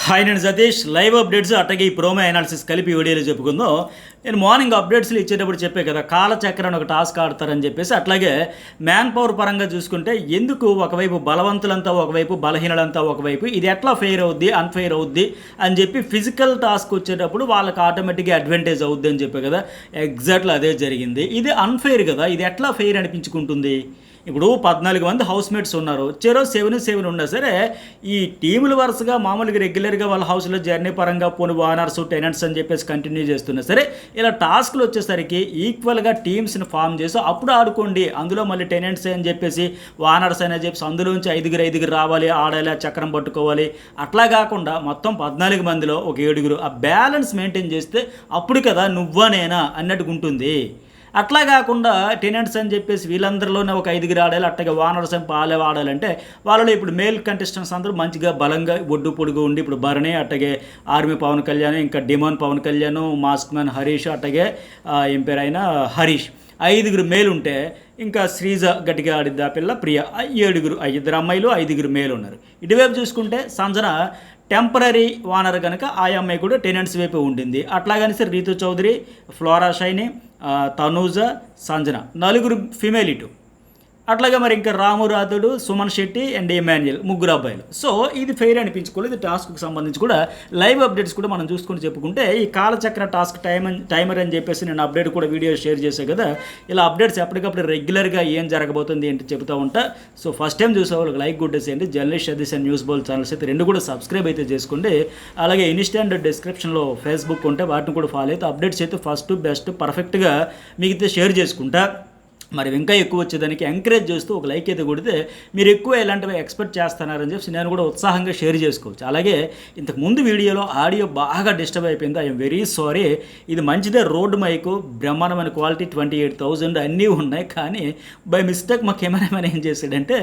Hi నేను Satish. Live updates అట్టగే ఈ promo analysis కలిపి వీడియోలో చెప్పుకుందాం. నేను మార్నింగ్ అప్డేట్స్లో ఇచ్చేటప్పుడు చెప్పే కదా, కాలచక్రాన్ని ఒక టాస్క్ ఆడతారని చెప్పేసి. అట్లాగే మ్యాన్ పవర్ పరంగా చూసుకుంటే ఎందుకు ఒకవైపు బలవంతులంతా ఒకవైపు, బలహీనులంతా ఒకవైపు, ఇది ఎట్లా ఫెయిర్ అవుద్ది, అన్ఫెయిర్ అవుద్ది అని చెప్పి ఫిజికల్ టాస్క్ వచ్చేటప్పుడు వాళ్ళకి ఆటోమేటిక్గా అడ్వాంటేజ్ అవుద్ది అని చెప్పే కదా. ఎగ్జాక్ట్లీ అదే జరిగింది. ఇది అన్ఫెయిర్ కదా, ఇది ఎట్లా ఫెయిర్ అనిపించుకుంటుంది? ఇప్పుడు 14 మంది హౌస్ మేట్స్ ఉన్నారు, చెరో 7 ఉన్నా సరే ఈ టీములు వరుసగా మామూలుగా రెగ్యులర్గా వాళ్ళ హౌస్లో జర్నీ పరంగా పోను వానర్స్ టెనెంట్స్ అని చెప్పేసి కంటిన్యూ చేస్తున్నా సరే, ఇలా టాస్క్లు వచ్చేసరికి ఈక్వల్గా టీమ్స్ని ఫామ్ చేసి అప్పుడు ఆడుకోండి. అందులో మళ్ళీ టెనెంట్స్ అని చెప్పేసి వానర్స్ అని చెప్పేసి అందులోంచి ఐదుగురు రావాలి, ఆడాలి, చక్రం పట్టుకోవాలి. అట్లా కాకుండా మొత్తం 14 మందిలో ఒక 7 ఆ బ్యాలెన్స్ మెయింటైన్ చేస్తే అప్పుడు కదా నువ్వా నేనా అన్నట్టుగా ఉంటుంది. అట్లా కాకుండా టెనెంట్స్ అని చెప్పేసి వీళ్ళందరిలోనే ఒక 5 ఆడాలి, అట్టగా వానర్స్ అని పాలే ఆడాలంటే వాళ్ళలో ఇప్పుడు మేల్ కంటెస్టెంట్స్ అందరూ మంచిగా బలంగా ఒడ్డు పొడుగు ఉండి, ఇప్పుడు భరణి, అట్టగే ఆర్మీ పవన్ కళ్యాణ్, ఇంకా డిమాన్ పవన్ కళ్యాణ్, మాస్క్ మ్యాన్ హరీష్, అట్టగే ఏం పేరు అయినా హరీష్, 5 మేలు ఉంటే ఇంకా శ్రీజ గట్టిగా ఆడిద్ది, ఆ పిల్ల ప్రియ, 7 5 అమ్మాయిలు 5 మేలు ఉన్నారు. ఇటువైపు చూసుకుంటే సంజన టెంపరీ వానర్ కనుక ఆ అమ్మాయి కూడా టెనెంట్స్ వైపు ఉండింది. అట్లాగని సరే రీతు చౌదరి, ఫ్లోరా షైని, తనూజ, సంజన 4 ఫిమేల్ ఇటు. అట్లాగే మరి ఇంకా రామురాధుడు, సుమన్ శెట్టి అండ్ ఎమాన్యుయల్ 3 అబ్బాయిలు. సో ఇది ఫెయిర్ అనిపించుకోలేదు. టాస్క్కి సంబంధించి కూడా లైవ్ అప్డేట్స్ కూడా మనం చూసుకొని చెప్పుకుంటే ఈ కాలచక్ర టాస్క్ టైమర్ అని చెప్పేసి నేను అప్డేట్ కూడా వీడియో షేర్ చేశాను కదా. ఇలా అప్డేట్స్ ఎప్పటికప్పుడు రెగ్యులర్గా ఏం జరగబోతుంది ఏంటి చెప్తూ ఉంటా. సో ఫస్ట్ టైం చూసే వాళ్ళకి లైక్ కొట్టేసేయండి. Journalist Satish and news Bol channels అయితే 2 కూడా సబ్స్క్రైబ్ అయితే చేసుకోండి. అలాగే ఇన్స్టా డిస్క్రిప్షన్లో ఫేస్బుక్ ఉంటే వాటిని కూడా ఫాలో అయితే అప్డేట్స్ అయితే ఫస్ట్ బెస్ట్ పర్ఫెక్ట్గా మీకైతే షేర్ చేసుకుంటా. మరి ఇంకా ఎక్కువ వచ్చేదానికి ఎంకరేజ్ చేస్తూ ఒక లైక్ అయితే కొడితే మీరు ఎక్కువ ఇలాంటివి ఎక్స్పెక్ట్ చేస్తున్నారని చెప్పి నేను కూడా ఉత్సాహంగా షేర్ చేసుకోవచ్చు. అలాగే ఇంతకు ముందు వీడియోలో ఆడియో బాగా డిస్టర్బ్ అయిపోయింది. I'm very sorry. ఇది మంచిదే, రోడ్ మైకు, బ్రహ్మాండమైన క్వాలిటీ, 28,000 అన్నీ ఉన్నాయి. కానీ బై మిస్టేక్ మా కెమెరామెన్ ఏం చేశాడంటే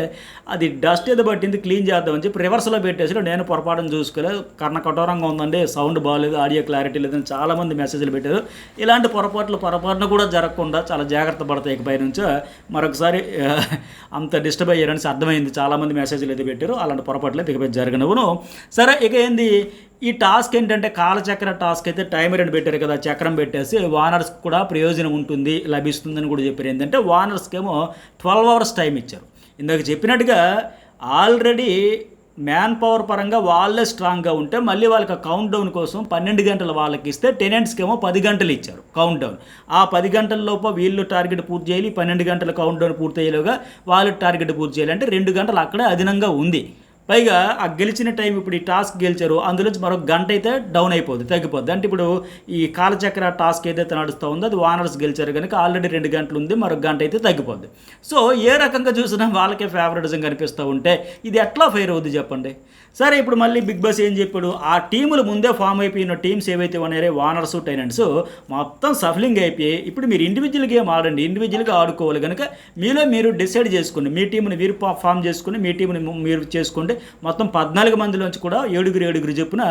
అది డస్ట్ ఏదో పట్టింది, క్లీన్ చేద్దామని చెప్పి రివర్స్లో పెట్టేసాడు. నేను పొరపాటును చూసుకోలేదు. కర్ణ కఠోరంగా ఉందండి, సౌండ్ బాగాలేదు, ఆడియో క్లారిటీ లేదని చాలామంది మెసేజ్లు పెట్టారు. ఇలాంటి పొరపాటును కూడా జరగకుండా చాలా జాగ్రత్త పడతాయి ఇకపై నుంచి. మరొకసారి అంత డిస్టర్బ్ అయ్యారని అర్థమైంది. చాలామంది మెసేజ్లు అయితే పెట్టారు. అలాంటి పొరపాట్లు ఇకపై జరగనవును. సరే, ఇక ఏంది ఈ టాస్క్ ఏంటంటే కాలచక్ర టాస్క్ అయితే టైమర్ అని పెట్టారు కదా, చక్రం పెట్టేసి వానర్స్కి కూడా ప్రయోజనం ఉంటుంది, లభిస్తుందని కూడా చెప్పారు. ఏంటంటే వానర్స్కి ఏమో 12 hours టైం ఇచ్చారు. ఇందాక చెప్పినట్టుగా ఆల్రెడీ మ్యాన్ పవర్ పరంగా వాళ్ళే స్ట్రాంగ్గా ఉంటే మళ్ళీ వాళ్ళకి కౌంట్ డౌన్ కోసం 12 గంటలు వాళ్ళకి ఇస్తే టెనెంట్స్కి ఏమో 10 గంటలు ఇచ్చారు కౌంట్ డౌన్. ఆ 10 గంటల లోపు వీళ్ళు టార్గెట్ పూర్తి చేయాలి, 12 గంటల కౌంట్ డౌన్ పూర్తి అయ్యేలోగా వాళ్ళు టార్గెట్ పూర్తి చేయాలి. అంటే 2 గంటలు అక్కడే అదనంగా ఉంది. పైగా ఆ గెలిచిన టైం ఇప్పుడు ఈ టాస్క్ గెలిచారు, అందులోంచి మరొక గంట అయితే డౌన్ అయిపోద్ది, తగ్గిపోద్ది. అంటే ఇప్పుడు ఈ కాలచక్ర టాస్క్ ఏదైతే నడుస్తూ ఉందో అది వానర్స్ గెలిచారు కనుక ఆల్రెడీ 2 గంటలు ఉంది, మరొక గంట అయితే తగ్గిపోద్ది. సో ఏ రకంగా చూసినా వాళ్ళకే ఫేవరెటిజం కనిపిస్తూ ఉంటే ఇది ఎట్లా ఫెయిర్ అవుద్ది చెప్పండి. సరే, ఇప్పుడు మళ్ళీ బిగ్ బాస్ ఏం చెప్పాడు, ఆ టీములు ముందే ఫామ్ అయిపోయిన టీమ్స్ ఏవైతే ఉన్నాయో వానర్స్ టెనెంట్స్ మొత్తం సఫలింగ్ అయిపోయి ఇప్పుడు మీరు ఇండివిజువల్ గేమ్ ఆడండి, ఇండివిజువల్గా ఆడుకోవాలి కనుక మీలో మీరు డిసైడ్ చేసుకోండి. మీ టీంని మీరు ఫామ్ చేసుకుని మీ టీంని మీరు చేసుకోండి. మొత్తం 14 మందిలోంచి కూడా 7 చొప్పున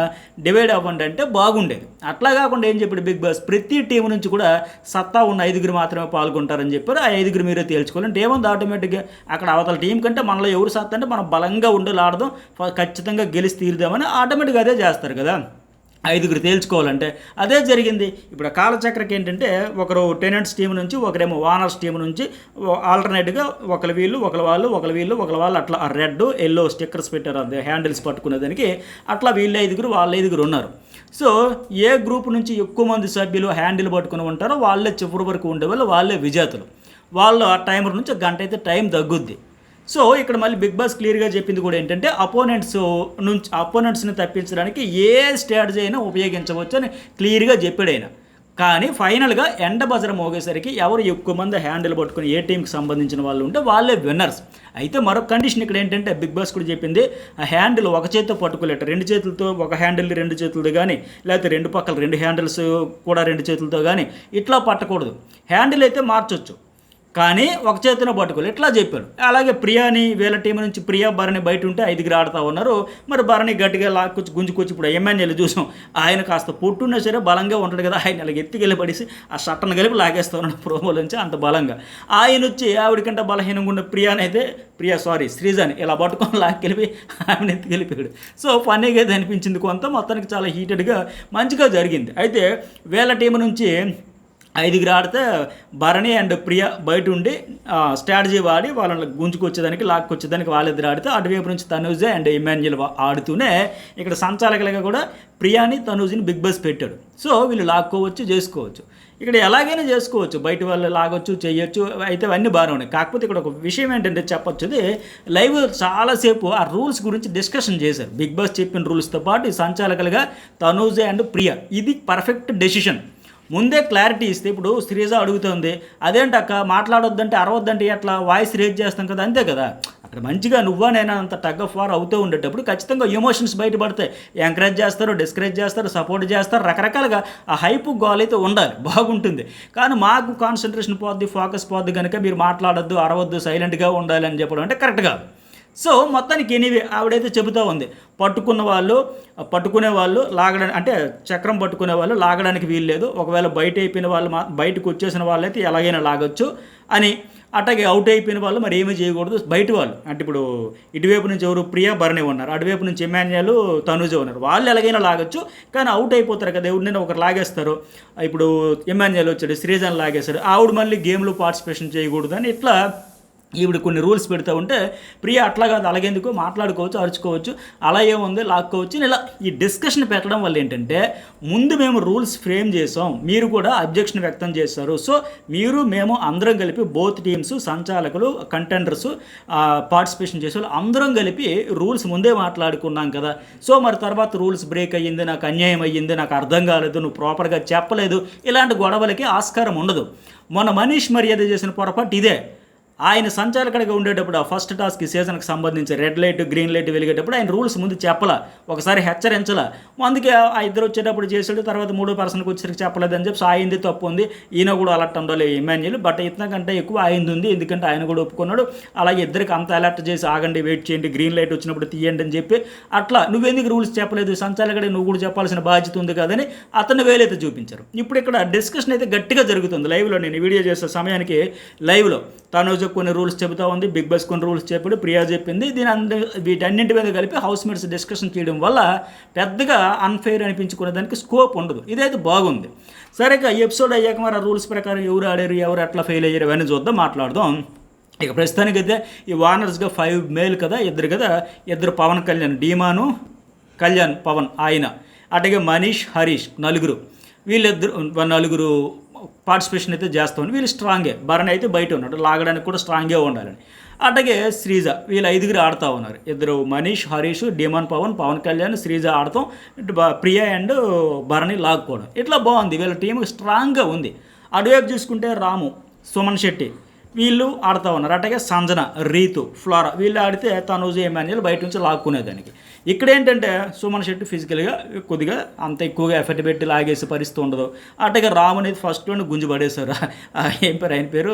డివైడ్ అవ్వండి అంటే బాగుండేది. అట్లా కాకుండా ఏం చెప్పాడు బిగ్ బాస్, ప్రతి టీం నుంచి కూడా సత్తా ఉన్న 5 మాత్రమే పాల్గొంటారని చెప్పారు. ఆ 5 మీరే తేల్చుకోవాలంటే ఏముంది, ఆటోమేటిక్గా అక్కడ అవతల టీం కంటే మనలో ఎవరు సత్తా అంటే మనం బలంగా ఉండి ఆడదాం, ఖచ్చితంగా గెలిచి తీరుదామని ఆటోమేటిక్గా అదే చేస్తారు కదా. 5 తేల్చుకోవాలంటే అదే జరిగింది. ఇప్పుడు కాలచక్రకి ఏంటంటే ఒకరు టెనెంట్స్ టీం నుంచి, ఒకరేమో వానర్స్ టీం నుంచి ఆల్టర్నేట్గా ఒకరు వీళ్ళు ఒకరు వాళ్ళు ఒకరు వీళ్ళు ఒకరు వాళ్ళు అట్లా రెడ్ ఎల్లో స్టిక్కర్స్ పెట్టారు, అదే హ్యాండిల్స్ పట్టుకునేదానికి. అట్లా వీళ్ళు 5 వాళ్ళు 5 ఉన్నారు. సో ఏ గ్రూప్ నుంచి ఎక్కువ మంది సభ్యులు హ్యాండిల్ పట్టుకుని ఉంటారో వాళ్ళే చివరి వరకు ఉండేవాళ్ళు, వాళ్ళే విజేతలు. వాళ్ళు ఆ టైమర్ నుంచి గంట అయితే టైం తగ్గుద్ది. సో ఇక్కడ మళ్ళీ బిగ్ బాస్ క్లియర్గా చెప్పింది కూడా ఏంటంటే అపోనెంట్స్ని తప్పించడానికి ఏ స్ట్రాటజీ అయినా ఉపయోగించవచ్చు అని క్లియర్గా చెప్పాడు ఆయన. కానీ ఫైనల్గా ఎండ బజర మోగేసరికి ఎవరు ఎక్కువ మంది హ్యాండిల్ పట్టుకుని ఏ టీంకి సంబంధించిన వాళ్ళు ఉంటే వాళ్ళే విన్నర్స్. అయితే మరొక కండిషన్ ఇక్కడ ఏంటంటే బిగ్ బాస్ కూడా చెప్పింది, ఆ హ్యాండిల్ ఒక చేతితో పట్టుకోలేట, 2 చేతులతో ఒక హ్యాండిల్ 2 చేతులతో కానీ, లేకపోతే 2 పక్కల 2 హ్యాండిల్స్ కూడా 2 చేతులతో కానీ ఇట్లా పట్టకూడదు. హ్యాండిల్ అయితే మార్చొచ్చు, కానీ ఒక చేతిలో పట్టుకోలేదు ఇట్లా చెప్పాడు. అలాగే ప్రియాని వీళ్ళ టీం నుంచి ప్రియా భరణి బయట ఉంటే 5 ఆడుతూ ఉన్నారు. మరి భరణి గట్టిగా లాక్కొచ్చి గుంజుకొచ్చి ఇప్పుడు ఎమ్మెన్యేలు చూసాం. ఆయన కాస్త పొట్టున్నా సరే బలంగా ఉంటాడు కదా, ఆయన అలాగ ఎత్తికెళ్ళి పడేసి ఆ షట్టను కలిపి లాగేస్తూ ఉన్నాడు ప్రోమోల నుంచి అంత బలంగా. ఆయన వచ్చి ఆవిడకంటే బలహీనంగా ఉన్న శ్రీజాని ఇలా పట్టుకొని లాక్కెళ్ళి ఆమెను ఎత్తుకెళ్ళిపోయాడు. సో ఫన్నీగా అయితే అనిపించింది కొంత, మొత్తానికి చాలా హీటెడ్గా మంచిగా జరిగింది. అయితే వీళ్ళ టీం నుంచి 5 ఆడితే భరణి అండ్ ప్రియ బయట ఉండి స్ట్రాటజీ వాడి వాళ్ళని గుంజుకొచ్చేదానికి లాక్కొచ్చేదానికి వాళ్ళిద్దరు ఆడితే అటువైపు నుంచి తనూజే అండ్ ఇమాన్యుయల్ ఆడుతూనే ఇక్కడ సంచాలకులుగా కూడా ప్రియాని తనూజ్ని బిగ్ బాస్ పెట్టాడు. సో వీళ్ళు లాక్కోవచ్చు చేసుకోవచ్చు, ఇక్కడ ఎలాగైనా చేసుకోవచ్చు, బయట వాళ్ళు లాగొచ్చు చేయొచ్చు, అయితే అవన్నీ బాగానే ఉన్నాయి. కాకపోతే ఇక్కడ ఒక విషయం ఏంటంటే చెప్పొచ్చుది, లైవ్ చాలాసేపు ఆ రూల్స్ గురించి డిస్కషన్ చేశారు. బిగ్ బాస్ చెప్పిన రూల్స్తో పాటు ఈ సంచాలకులుగా తనూజే అండ్ ప్రియ, ఇది పర్ఫెక్ట్ డెసిషన్. ముందే క్లారిటీ ఇస్తే, ఇప్పుడు శ్రీజ అడుగుతుంది అదేంటక్క మాట్లాడొద్దంటే అరవద్దంటే అట్లా వాయిస్ రేజ్ చేస్తాం కదా, అంతే కదా. అక్కడ మంచిగా నువ్వా నేను అంత టగ్ ఆఫ్ వార్ అవుతూ ఉండేటప్పుడు ఖచ్చితంగా ఎమోషన్స్ బయటపడతాయి. ఎంకరేజ్ చేస్తారు, డిస్కరేజ్ చేస్తారు, సపోర్ట్ చేస్తారు, రకరకాలుగా ఆ హైప్ గోల్ అయితే ఉండాలి, బాగుంటుంది. కానీ మాకు కాన్సన్ట్రేషన్ పోద్ది, ఫోకస్ పోద్ది కనుక మీరు మాట్లాడొద్దు, అరవద్దు, సైలెంట్గా ఉండాలి అని చెప్పడం అంటే కరెక్ట్ కాదు. సో మొత్తానికి ఎనీవే ఆవిడైతే చెబుతూ ఉంది, పట్టుకునే వాళ్ళు లాగడానికి అంటే చక్రం పట్టుకునే వాళ్ళు లాగడానికి వీలు లేదు, ఒకవేళ బయట అయిపోయిన వాళ్ళు బయటకు వచ్చేసిన వాళ్ళైతే ఎలాగైనా లాగొచ్చు అని. అట్లాగే అవుట్ అయిపోయిన వాళ్ళు మరి ఏమీ చేయకూడదు, బయట వాళ్ళు అంటే ఇప్పుడు ఇటువైపు నుంచి ఎవరు ప్రియా భరణి ఉన్నారు, అటువైపు నుంచి ఎమాన్యుయల్ తనుజ ఉన్నారు, వాళ్ళు ఎలాగైనా లాగొచ్చు. కానీ అవుట్ అయిపోతారు కదా, ఎవరినైనా ఒకరు లాగేస్తారు. ఇప్పుడు ఎమాన్యుయల్ వచ్చాడు, శ్రీజన్ లాగేశాడు, ఆవిడ మళ్ళీ గేమ్లో పార్టిసిపేషన్ చేయకూడదు అని ఇట్లా ఈవిడ కొన్ని రూల్స్ పెడతా ఉంటే ప్రియ అట్లా కాదు, అలాగేందుకు మాట్లాడుకోవచ్చు, అరుచుకోవచ్చు, అలా ఏముంది లాక్కోవచ్చు. ఇలా ఈ డిస్కషన్ పెట్టడం వల్ల ఏంటంటే ముందు మేము రూల్స్ ఫ్రేమ్ చేసాం, మీరు కూడా అబ్జెక్షన్ వ్యక్తం చేస్తారు. సో మేము అందరం కలిపి బోత్ టీమ్స్, సంచాలకులు, కంటెండర్స్, పార్టిసిపేషన్ చేసే వాళ్ళు అందరం కలిపి రూల్స్ ముందే మాట్లాడుకున్నాం కదా. సో మరి తర్వాత రూల్స్ బ్రేక్ అయ్యింది, నాకు అన్యాయం అయ్యింది, నాకు అర్థం కాలేదు, నువ్వు ప్రాపర్గా చెప్పలేదు, ఇలాంటి గొడవలకి ఆస్కారం ఉండదు. మొన్న మనీష్ మర్యాద చేసిన పొరపాటు ఇదే. ఆయన సంచాలకుడిగా ఉండేటప్పుడు ఆ ఫస్ట్ టాస్క్ సీజన్కి సంబంధించి రెడ్ లైట్ గ్రీన్ లైట్ వెలిగేటప్పుడు ఆయన రూల్స్ ముందు చెప్పలా, ఒకసారి హెచ్చరించలా. అందుకే ఆ ఇద్దరు వచ్చేటప్పుడు చేసాడు, తర్వాత 3వ పర్సన్కి వచ్చేసరికి చెప్పలేదని చెప్పి ఆయింది తప్పు ఉంది, ఈయన కూడా అలర్ట్ ఉండాలి ఇమాన్యుయల్, బట్ ఇతనికంటే ఎక్కువ ఆయింది ఉంది, ఎందుకంటే ఆయన కూడా ఒప్పుకున్నాడు. అలాగే ఇద్దరికి అంత అలర్ట్ చేసి ఆగండి, వెయిట్ చేయండి, గ్రీన్ లైట్ వచ్చినప్పుడు తీయండి అని చెప్పి అట్లా నువ్వెందుకు రూల్స్ చెప్పలేదు, సంచాలకుడికి నువ్వు కూడా చెప్పాల్సిన బాధ్యత ఉంది కదని అతను వేలైతే చూపించారు. ఇప్పుడు ఇక్కడ డిస్కషన్ అయితే గట్టిగా జరుగుతుంది లైవ్లో. నేను వీడియో చేసే సమయానికి లైవ్లో తనుజ కొన్ని రూల్స్ చెబుతూ ఉంది, బిగ్ బాస్ కొన్ని రూల్స్ చెప్పాడు, ప్రియా చెప్పింది. వీటన్నింటి మీద కలిపి హౌస్ మేట్స్ డిస్కషన్ చేయడం వల్ల పెద్దగా అన్ఫెయిర్ అనిపించుకునే దానికి స్కోప్ ఉండదు. ఇదైతే బాగుంది. సరేగా ఈ ఎపిసోడ్ అయ్యాక మరి ఆ రూల్స్ ప్రకారం ఎవరు ఆడారు, ఎవరు ఎట్లా ఫెయిల్ అయ్యారు అవన్నీ చూద్దాం, మాట్లాడదాం. ఇక ప్రస్తుతానికైతే ఈ వార్నర్స్గా 5 మేల్ కదా, ఇద్దరు పవన్ కళ్యాణ్, డీమాను కళ్యాణ్ పవన్ ఆయన, అట్లాగే మనీష్ హరీష్ నలుగురు పార్టిసిపేషన్ అయితే చేస్తామని. వీళ్ళు స్ట్రాంగే, భరణి అయితే బయట ఉన్నాడు, లాగడానికి కూడా స్ట్రాంగే ఉండాలని. అట్లాగే శ్రీజ, వీళ్ళు 5 ఆడుతూ ఉన్నారు, ఇద్దరు మనీష్ హరీష్, డీమాన్ పవన్ కళ్యాణ్, శ్రీజ ఆడతాం, ప్రియా అండ్ భరణి లాక్కోవడం. ఇట్లా బాగుంది, వీళ్ళ టీం స్ట్రాంగ్గా ఉంది. అటువైపు చూసుకుంటే రాము, సుమన్ శెట్టి వీళ్ళు ఆడుతూ ఉన్నారు. అట్లాగే సంజన, రీతు, ఫ్లోరా వీళ్ళు ఆడితే తనూజ ఎమాన్యుయల్ బయట నుంచి లాక్కునేదానికి. ఇక్కడ ఏంటంటే సుమన్ శెట్టి ఫిజికల్గా కొద్దిగా అంత ఎక్కువగా ఎఫర్ట్ పెట్టి లాగేసే పరిస్థితి ఉండదు. అట్లాగే రాము అనేది ఫస్ట్లోనే గుంజు పడేశారు. ఆయన పేరు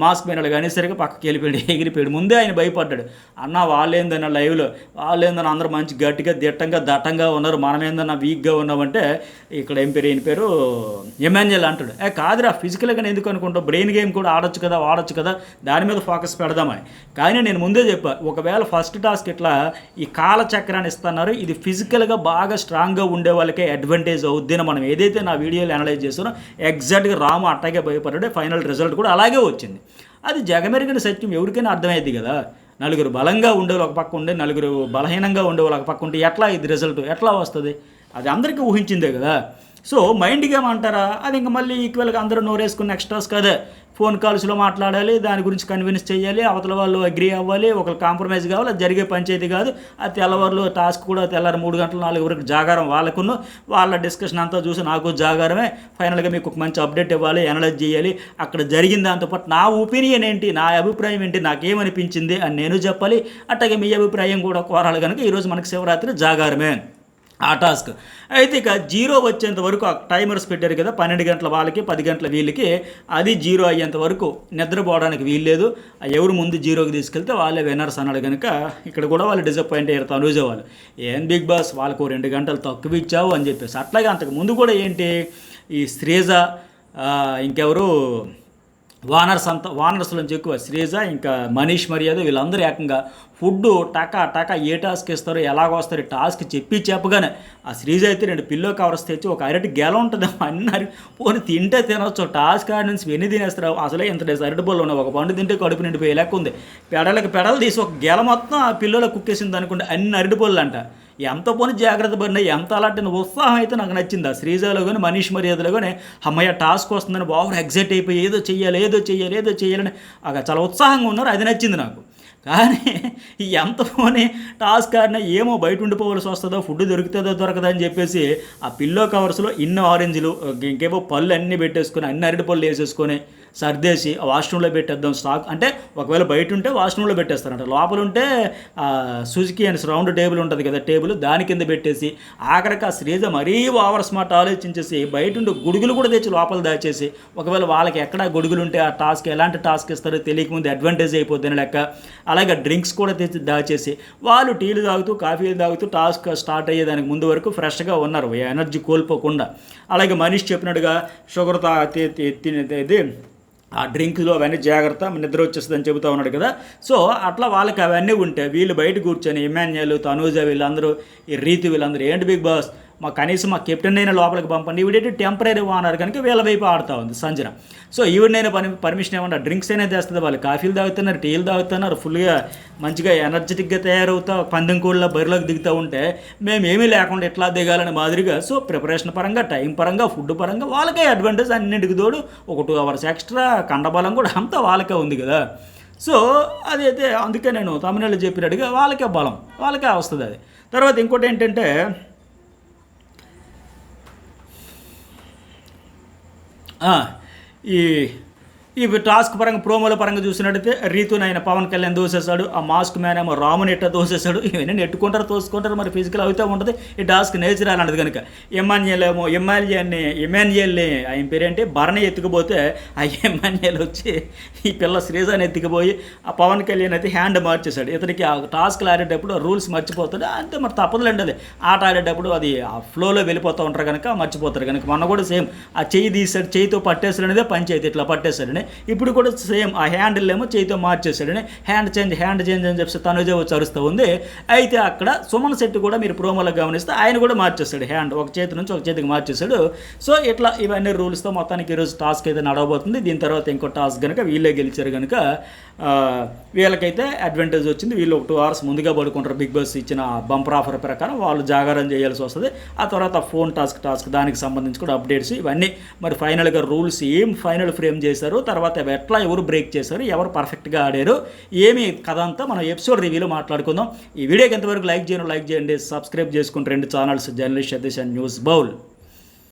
మాస్క్ మీద అనేసరికి పక్కకి వెళ్ళిపోయాడు, ఎగిరిపోయాడు. ముందే ఆయన భయపడ్డాడు, అన్న వాళ్ళేందన్న లైవ్లో వాళ్ళేందన్న అందరూ మంచి గట్టిగా దిట్టంగా దట్టంగా ఉన్నారు, మనమేందన్నా వీక్గా ఉన్నామంటే ఇక్కడ ఆయన పేరు ఎమాన్యుయల్ అంటాడు. కాదురా ఫిజికల్గా ఎందుకు అనుకుంటావు, బ్రెయిన్ గేమ్ కూడా ఆడొచ్చు కదా, వాడచ్చు కదా, దాని మీద ఫోకస్ పెడదామని. కానీ నేను ముందే చెప్పా, ఒకవేళ ఫస్ట్ టాస్క్ ఇట్లా ఈ కాలచక్రాన్ని ఇస్తున్నారు, ఇది ఫిజికల్గా బాగా స్ట్రాంగ్గా ఉండే వాళ్ళకే అడ్వాంటేజ్ అవుద్ది. మనం ఏదైతే నా వీడియోలో అనలైజ్ చేస్తానో ఎగ్జాక్ట్గా రాము అట్టాగే భయపడ్డాడు, ఫైనల్ రిజల్ట్ కూడా అలాగే వచ్చింది. అది జగమెరిగిన సత్యం, ఎవరికైనా అర్థమయ్యేది కదా. 4 బలంగా ఉండేవాళ్ళు ఒక పక్క ఉండే, 4 బలహీనంగా ఉండేవాళ్ళు ఒక పక్క ఉంటే ఎట్లా ఇది రిజల్ట్ ఎట్లా వస్తుంది, అది అందరికీ ఊహించిందే కదా. సో మైండ్ గేమ్ అంటారా, అది ఇంకా మళ్ళీ ఈక్వల్గా అందరూ నోరేసుకున్న ఎక్స్ట్రాస్ కదే. ఫోన్ కాల్స్లో మాట్లాడాలి, దాని గురించి కన్విన్స్ చేయాలి, అవతల వాళ్ళు అగ్రీ అవ్వాలి, ఒకరు కాంప్రమైజ్ కావాలి, అది జరిగే పంచాయతీ కాదు. ఆ తెల్లవారులు టాస్క్ కూడా తెల్లారి 3 గంటల 4 వరకు జాగారం వాళ్ళకున్న వాళ్ళ డిస్కషన్ అంతా చూసి నాకు జాగారమే, ఫైనల్గా మీకు ఒక మంచి అప్డేట్ ఇవ్వాలి, అనలైజ్ చేయాలి, అక్కడ జరిగిన దాంతోపాటు నా ఒపీనియన్ ఏంటి, నా అభిప్రాయం ఏంటి, నాకేమనిపించింది అని నేను చెప్పాలి. అట్లాగే మీ అభిప్రాయం కూడా కోరాలి కనుక ఈరోజు మనకి శివరాత్రి జాగారమే. ఆ టాస్క్. అయితే ఇక జీరో వచ్చేంత వరకు ఆ టైమర్స్ పెట్టారు కదా, 12 గంటల వాళ్ళకి 10 గంటల వీళ్ళకి, అది జీరో అయ్యేంత వరకు నిద్రపోవడానికి వీల్లేదు. ఎవరు ముందు జీరోకి తీసుకెళ్తే వాళ్ళే విన్నర్స్ అన్నాడు కనుక ఇక్కడ కూడా వాళ్ళు డిసప్పాయింట్ అయ్యారు తనూజ వాళ్ళు. ఏం బిగ్ బాస్ వాళ్ళకు 2 గంటలు తక్కువ ఇచ్చావు అని చెప్పేసి. అట్లాగే అంతకు ముందు కూడా ఏంటి, ఈ శ్రీజ, ఇంకెవరు వానర్స్ నుంచి ఎక్కువ శ్రీజ, ఇంకా మనీష్ మర్యాద, వీళ్ళందరూ ఏకంగా ఫుడ్ టకా ఏ టాస్క్ ఇస్తారో ఎలాగొస్తారు టాస్క్ చెప్పగానే ఆ శ్రీజ అయితే 2 పిల్లో కవర్స్ తెచ్చి ఒక అరటి గెల ఉంటుంది అన్నారు. పోనీ తింటే తినవచ్చు, టాస్క్ ఆడి నుంచి ఎన్ని తినేస్తారు అసలే ఇంత అరటి బొల్లు ఉన్నాయి, ఒక పండు తింటే కడుపు నిండిపోయే లెక్క ఉంది. పెడలు తీసి ఒక గెల మొత్తం ఆ పిల్లలో కుక్కేసింది అనుకోండి, అన్ని అరటి బొల్లు అంట. ఎంత పోనీ జాగ్రత్త పడినా, ఎంత అలాంటి ఉత్సాహం అయితే నాకు నచ్చింది. ఆ శ్రీజలో కానీ మనీష్ మర్యాదలో కానీ అమ్మయ్య టాస్క్ వస్తుందని బాగా ఎగ్జైట్ అయిపోయి ఏదో చెయ్యాలని చాలా ఉత్సాహంగా ఉన్నారు. అది నచ్చింది నాకు. కానీ ఎంత పోనీ టాస్క్ ఆడినా ఏమో బయట ఉండిపోవాల్సి వస్తుందో, ఫుడ్ దొరుకుతుందో దొరకదో అని చెప్పేసి ఆ పిల్లో కవర్స్లో ఇన్ని ఆరెంజ్లు, ఇంకేమో పళ్ళు అన్నీ పెట్టేసుకొని, అన్ని అరటి పళ్ళు వేసేసుకొని సర్దేసి వాష్రూమ్లో పెట్టేద్దాం స్టాక్. అంటే ఒకవేళ బయట ఉంటే వాష్రూమ్లో పెట్టేస్తారంట, లోపల ఉంటే సుజుకి అని రౌండ్ టేబుల్ ఉంటుంది కదా, టేబుల్ దాని కింద పెట్టేసి ఆఖరికి ఆ శ్రీజ మరీ ఓవర్ స్మార్ట్ ఆలోచించేసి బయట ఉండే గొడుగులు కూడా తెచ్చి లోపల దాచేసి, ఒకవేళ వాళ్ళకి ఎక్కడ గొడుగులు ఉంటే ఆ టాస్క్ ఎలాంటి టాస్క్ ఇస్తారో తెలియకముందు అడ్వాంటేజ్ అయిపోద్దని లెక్క. అలాగే డ్రింక్స్ కూడా తెచ్చి దాచేసి వాళ్ళు టీలు తాగుతూ కాఫీలు తాగుతూ టాస్క్ స్టార్ట్ అయ్యేదానికి ముందు వరకు ఫ్రెష్గా ఉన్నారు, ఎనర్జీ కోల్పోకుండా. అలాగే మనిషి చెప్పినట్టుగా షుగర్ ఇది ఆ డ్రింక్లో అవన్నీ జాగ్రత్త, నిద్ర వచ్చేస్తుందని చెబుతూ ఉన్నాడు కదా. సో అట్లా వాళ్ళకి అవన్నీ ఉంటే వీళ్ళు బయట కూర్చొని ఇమాన్యుయల్, తనూజ, వీళ్ళందరూ, ఈ రీతి, వీళ్ళందరూ ఏంటి బిగ్ బాస్ కనీసం మా కెప్టెన్ అయినా లోపలికి పంపండి, ఈవిడేంటి టెంపరీ అన్నారు కనుక వీళ్ళ వైపు ఆడుతూ ఉంది సంజన. సో ఈవిడనైనా పర్మిషన్ ఏమన్నా డ్రింక్స్ అయినా తెస్తుంది, వాళ్ళు కాఫీలు తాగుతున్నారు, టీలు తాగుతున్నారు, ఫుల్గా మంచిగా ఎనర్జెటిక్గా తయారవుతా పందెం కోళ్ళ బరిలోకి దిగుతూ ఉంటే మేము ఏమీ లేకుండా ఎట్లా దిగాలని మాదిరిగా. సో ప్రిపరేషన్ పరంగా, టైం పరంగా, ఫుడ్ పరంగా వాళ్ళకే అడ్వాంటేజ్, అన్నింటికి తోడు ఒక 2 hours ఎక్స్ట్రా కండబలం కూడా అంతా వాళ్ళకే ఉంది కదా. సో అదైతే అందుకే నేను తమిళలో చెప్పినట్టుగా వాళ్ళకే బలం, వాళ్ళకే వస్తుంది అది. తర్వాత ఇంకోటి ఏంటంటే ఈ టాస్క్ పరంగా ప్రోమోల పరంగా చూసినట్టయితే రీతునైన పవన్ కళ్యాణ్ దోసేశాడు, ఆ మాస్క్ మ్యాన్ ఏమో రాముని ఎట్ట దోసేశాడు. ఇవన్నీ నెట్టుకుంటారు, తోసుకుంటారు, మరి ఫిజికల్ అవుతూ ఉంటుంది. ఈ టాస్క్ నేచర్ అలాంటిది కనుక ఎమ్మాన్యుయల్ని ఆయన పేరేంటి భరణి ఎత్తుకుపోతే ఆ ఎమ్మాన్యుయల్ వచ్చి ఈ పిల్ల శ్రీజాని ఎత్తుకుపోయి ఆ పవన్ కళ్యాణ్ అయితే హ్యాండ్ మార్చేశాడు. ఇతనికి ఆ టాస్క్లు ఆడేటప్పుడు రూల్స్ మర్చిపోతాడు, అంతే మరి తప్పదులేండి. అది ఆట ఆడేటప్పుడు అది ఆ ఫ్లోలో వెళ్ళిపోతూ ఉంటారు కనుక మర్చిపోతారు కనుక. మొన్న కూడా సేమ్ ఆ చెయ్యి తీసాడు, చేయితో పట్టేశాడు అనేదే పంచాయతీ, ఇట్లా పట్టేశాడని. ఇప్పుడు కూడా సేమ్ ఆ హ్యాండిల్ ఏమో చేతితో మార్చేశాడని, హ్యాండ్ చేంజ్ అని చెప్పి తనుజ వచ్చి అరుస్తూ ఉంది. అయితే అక్కడ సుమన్ శెట్టి కూడా మీరు ప్రోమోలో గమనిస్తే ఆయన కూడా మార్చేశాడు, హ్యాండ్ ఒక చేతి నుంచి ఒక చేతికి మార్చేశాడు. సో ఇట్లా ఇవన్నీ రూల్స్తో మొత్తానికి ఈరోజు టాస్క్ అయితే నడవబోతుంది. దీని తర్వాత ఇంకో టాస్క్ కనుక వీళ్ళే గెలిచారు కనుక వీళ్ళకైతే అడ్వాంటేజ్ వచ్చింది. వీళ్ళు ఒక 2 hours ముందుగా పడుకుంటారు. బిగ్ బాస్ ఇచ్చిన బంపర్ ఆఫర్ ప్రకారం వాళ్ళు జాగారం చేయాల్సి వస్తుంది. ఆ తర్వాత ఫోన్ టాస్క్ దానికి సంబంధించి కూడా అప్డేట్స్ ఇవన్నీ మరి ఫైనల్గా రూల్స్ ఏం ఫైనల్ ఫ్రేమ్ చేశారు, తర్వాత ఎట్లా ఎవరు బ్రేక్ చేశారు, ఎవరు పర్ఫెక్ట్గా ఆడారు, ఏమి కథ అంతా మనం ఎపిసోడ్ రివ్యూలో మాట్లాడుకుందాం. ఈ వీడియోకి ఎంతవరకు లైక్ చేయండి, సబ్స్క్రైబ్ చేసుకుంటే 2 channels journalist Satish and news bowl.